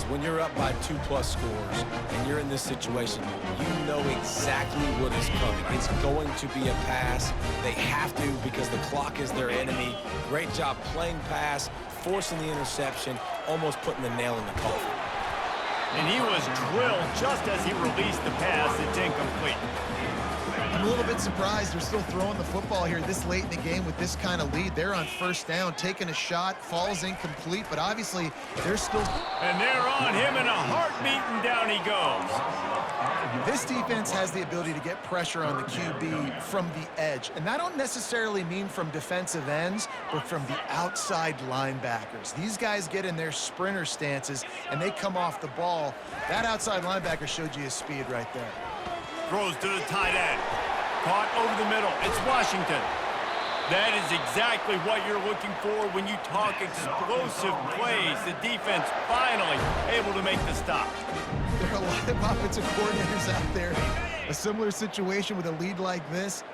when you're up by 2+ scores and you're in this situation, you know exactly what is coming. It's going to be a pass. They have to because the clock is their enemy. Great job playing pass, forcing the interception, almost putting the nail in the coffin. And he was drilled just as he released the pass. It's incomplete. I'm a little bit surprised they're still throwing the football here this late in the game with this kind of lead. They're on first down, taking a shot, falls incomplete, but obviously they're still... And they're on him in a heartbeat, and down he goes. This defense has the ability to get pressure on the QB from the edge, and that don't necessarily mean from defensive ends, but from the outside linebackers. These guys get in their sprinter stances, and they come off the ball. That outside linebacker showed you his speed right there. Throws to the tight end. Caught over the middle. It's Washington. That is exactly what you're looking for when you talk explosive plays. The defense finally able to make the stop. There are a lot of offensive coordinators out there. A similar situation with a lead like this.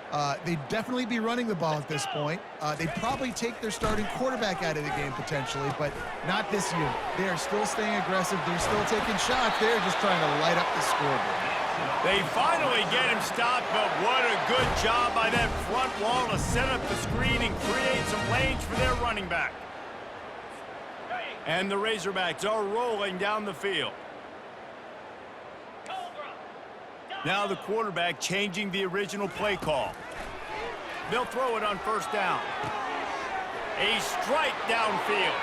They'd definitely be running the ball at this point. They'd probably take their starting quarterback out of the game potentially, but not this year. They are still staying aggressive. They're still taking shots. They're just trying to light up the scoreboard. They finally get him stopped, but what a good job by that front wall to set up the screen and create some lanes for their running back. And the Razorbacks are rolling down the field. Now the quarterback changing the original play call. They'll throw it on first down. A strike downfield.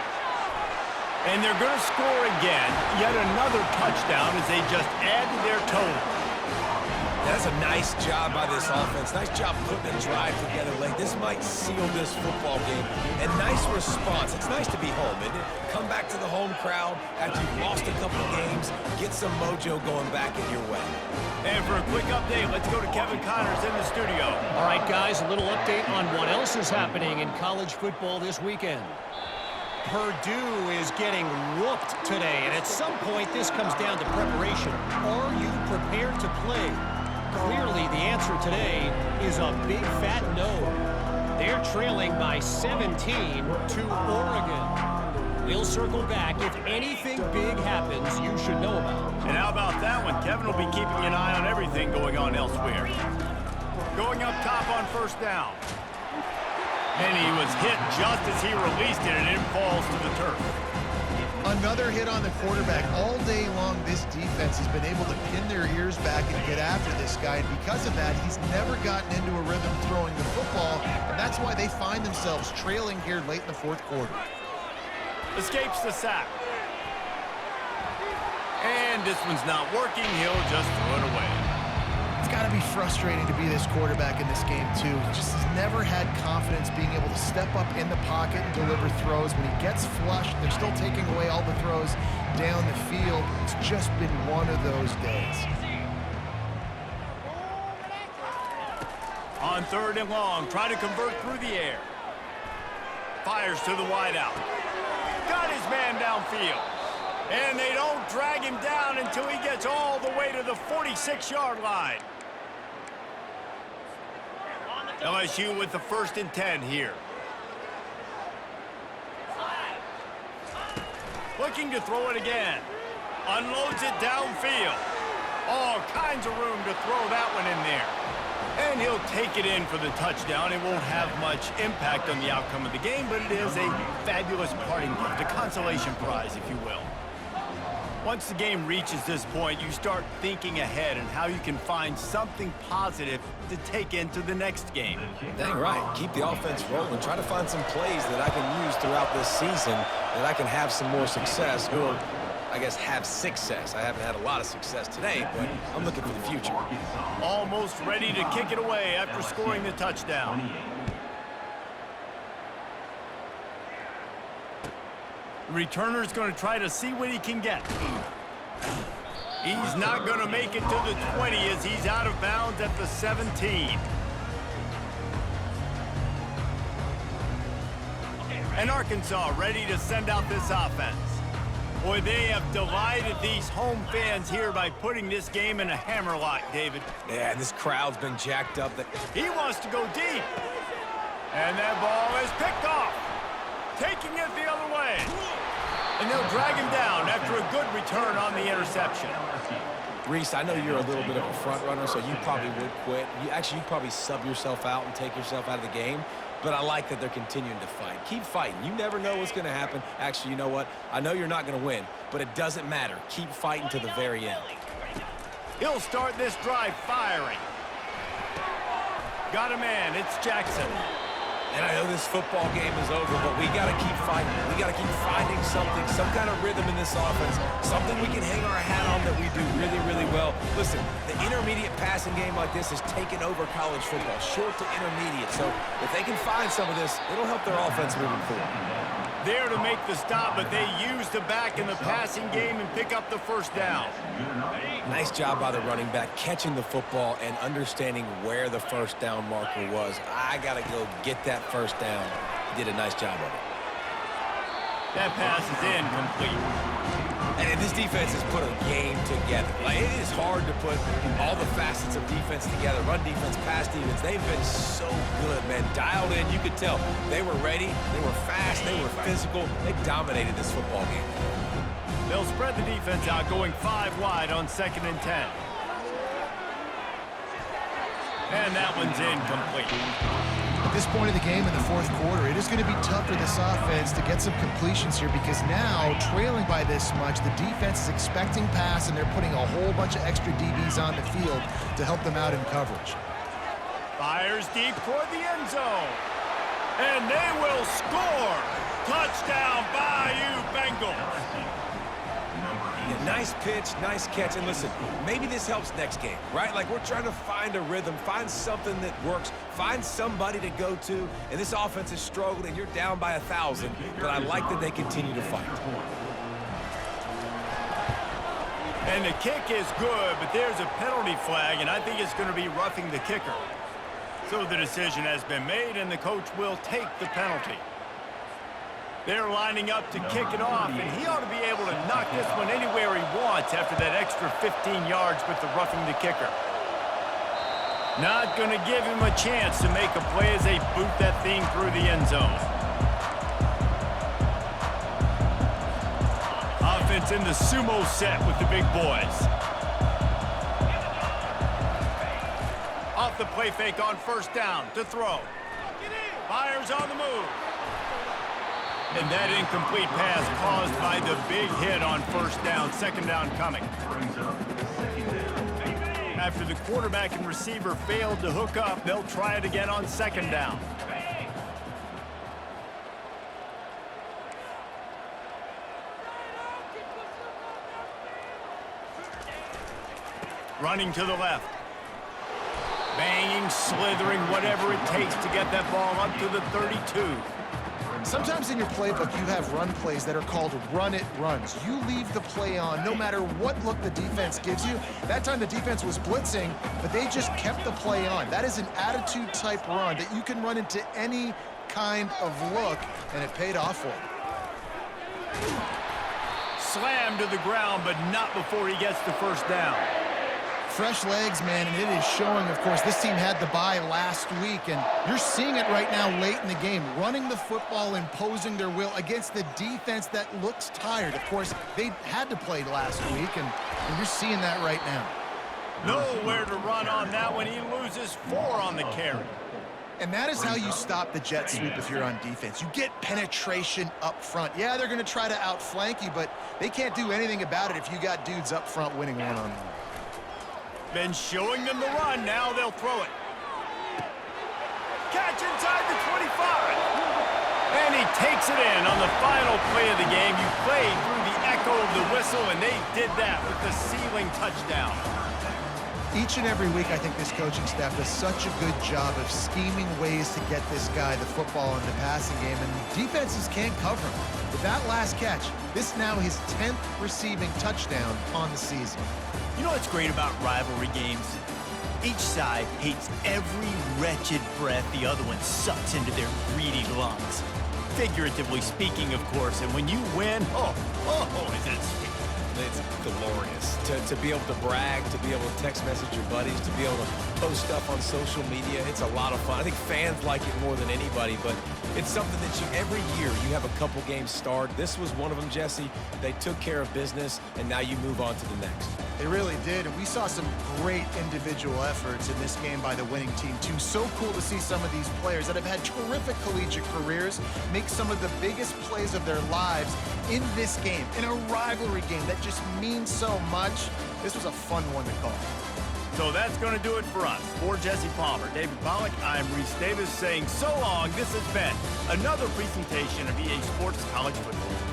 And they're going to score again. Yet another touchdown as they just add to their total. That's a nice job by this offense. Nice job putting a drive together late. This might seal this football game. And nice response. It's nice to be home, isn't it? Come back to the home crowd after you've lost a couple of games. Get some mojo going back in your way. And for a quick update, let's go to Kevin Connors in the studio. All right, guys, a little update on what else is happening in college football this weekend. Purdue is getting whooped today, and at some point this comes down to preparation. Are you prepared to play? Clearly, the answer today is a big fat no. They're trailing by 17 to Oregon. We'll circle back if anything big happens you should know about. And how about that one? Kevin will be keeping an eye on everything going on elsewhere. Going up top on first down. And he was hit just as he released it, and it falls to the turf. Another hit on the quarterback. All day long, this defense has been able to pin their ears back and get after this guy. And because of that, he's never gotten into a rhythm throwing the football. And that's why they find themselves trailing here late in the fourth quarter. Escapes the sack. And this one's not working. He'll just throw it away. It's got to be frustrating to be this quarterback in this game, too. He just has never had confidence being able to step up in the pocket and deliver throws. When he gets flushed, they're still taking away all the throws down the field. It's just been one of those days. On third and long, try to convert through the air. Fires to the wideout. Got his man downfield. And they don't drag him down until he gets all the way to the 46-yard line. LSU with the 1st and 10 here. Looking to throw it again. Unloads it downfield. All kinds of room to throw that one in there. And he'll take it in for the touchdown. It won't have much impact on the outcome of the game, but it is a fabulous parting gift, a consolation prize, if you will. Once the game reaches this point, you start thinking ahead and how you can find something positive to take into the next game. Dang right. Keep the offense rolling. Try to find some plays that I can use throughout this season that I can have some more success, or I guess have success. I haven't had a lot of success today, but I'm looking for the future. Almost ready to kick it away after scoring the touchdown. The returner's going to try to see what he can get. He's not going to make it to the 20 as he's out of bounds at the 17. And Arkansas ready to send out this offense. Boy, they have delighted these home fans here by putting this game in a hammerlock, David. Yeah, this crowd's been jacked up. He wants to go deep. And that ball is picked off. Taking it the other way. And they'll drag him down after a good return on the interception. Reese, I know you're a little bit of a front runner, so you probably would quit. You'd probably sub yourself out and take yourself out of the game. But I like that they're continuing to fight. Keep fighting. You never know what's going to happen. Actually, you know what? I know you're not going to win, but it doesn't matter. Keep fighting to the very end. He'll start this drive firing. Got a man. It's Jackson. And I know this football game is over, but we got to keep fighting. We got to keep finding something, some kind of rhythm in this offense, something we can hang our hat on that we do really, really well. Listen, the intermediate passing game like this has taken over college football, short to intermediate. So if they can find some of this, it'll help their offense moving forward. There to make the stop, but they use the back in the passing game and pick up the first down. Nice job by the running back, catching the football and understanding where the first down marker was. I got to go get that first down. He did a nice job of it. That pass is incomplete. And this defense has put a game together. Like, it is hard to put all the facets of defense together. Run defense, pass defense. They've been so good, man. Dialed in. You could tell they were ready. They were fast. They were physical. They dominated this football game. They'll spread the defense out, going 5 wide on 2nd and 10. And that one's incomplete. At this point of the game in the fourth quarter, it is going to be tough for this offense to get some completions here because now, trailing by this much, the defense is expecting pass, and they're putting a whole bunch of extra DBs on the field to help them out in coverage. Fires deep toward the end zone. And they will score. Touchdown, Bayou Bengals. Yeah, nice pitch, nice catch. And listen, maybe this helps next game, right? Like, we're trying to find a rhythm, find something that works, find somebody to go to. And this offense is struggling, and you're down by 1,000. But I like that they continue to fight. And the kick is good, but there's a penalty flag, and I think it's going to be roughing the kicker. So the decision has been made, and the coach will take the penalty. They're lining up to kick it off, and he ought to be able to knock this one anywhere he wants after that extra 15 yards with the roughing the kicker. Not going to give him a chance to make a play as they boot that thing through the end zone. Offense in the sumo set with the big boys. Off the play fake on first down to throw. Fires on the move. And that incomplete pass caused by the big hit on first down. 2nd down coming. After the quarterback and receiver failed to hook up, they'll try it again on 2nd down. Running to the left. Banging, slithering, whatever it takes to get that ball up to the 32. Sometimes in your playbook, you have run plays that are called run-it runs. You leave the play on no matter what look the defense gives you. That time the defense was blitzing, but they just kept the play on. That is an attitude-type run that you can run into any kind of look, and it paid off for him. Slammed to the ground, but not before he gets the first down. Fresh legs, man, and it is showing, of course. This team had the bye last week, and you're seeing it right now late in the game, running the football, imposing their will against the defense that looks tired. Of course, they had to play last week, and you're seeing that right now. Nowhere to run on that one. He loses 4 on the carry. And that is how you stop the jet sweep if you're on defense. You get penetration up front. Yeah, they're going to try to outflank you, but they can't do anything about it if you got dudes up front winning one-on-one. Been showing them the run. Now they'll throw it. Catch inside the 25. And he takes it in on the final play of the game. You played through the echo of the whistle, and they did that with the ceiling touchdown. Each and every week, I think this coaching staff does such a good job of scheming ways to get this guy the football in the passing game, and defenses can't cover him. With that last catch, this is now his 10th receiving touchdown on the season. You know what's great about rivalry games? Each side hates every wretched breath the other one sucks into their greedy lungs. Figuratively speaking, of course, and when you win, oh, is it sweet. it's glorious. To be able to brag, to be able to text message your buddies, to be able to post stuff on social media, it's a lot of fun. I think fans like it more than anybody, but it's something that every year you have a couple games start. This was one of them, Jesse. They took care of business, and now you move on to the next. They really did, and we saw some great individual efforts in this game by the winning team, too. So cool to see some of these players that have had terrific collegiate careers make some of the biggest plays of their lives in this game, in a rivalry game that just means so much. This was a fun one to call. So that's going to do it for us. For Jesse Palmer, David Pollack, I'm Reese Davis saying so long. This has been another presentation of EA Sports College Football.